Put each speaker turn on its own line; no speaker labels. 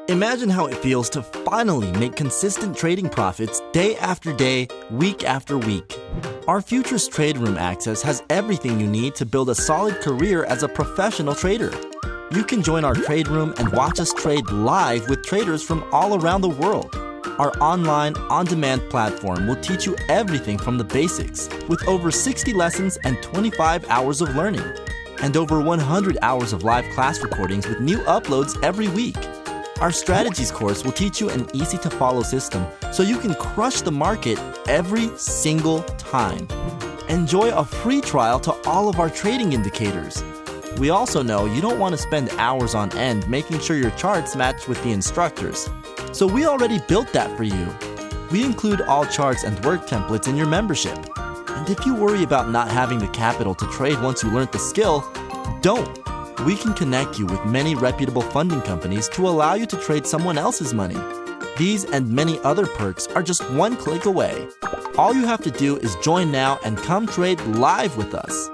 Imagine how it feels to finally make consistent trading profits day after day, week after week. Our Futures Trade Room Access has everything you need to build a solid career as a professional trader. You can join our trade room and watch us trade live with traders from all around the world. Our online, on-demand platform will teach you everything from the basics, with over 60 lessons and 25 hours of learning, and over 100 hours of live class recordings with new uploads every week. Our strategies course will teach you an easy-to-follow system so you can crush the market every single time. Enjoy a free trial to all of our trading indicators. We also know you don't want to spend hours on end making sure your charts match with the instructors. So we already built that for you. We include all charts and work templates in your membership. And if you worry about not having the capital to trade once you learned the skill, don't. We can connect you with many reputable funding companies to allow you to trade someone else's money. These and many other perks are just one click away. All you have to do is join now and come trade live with us.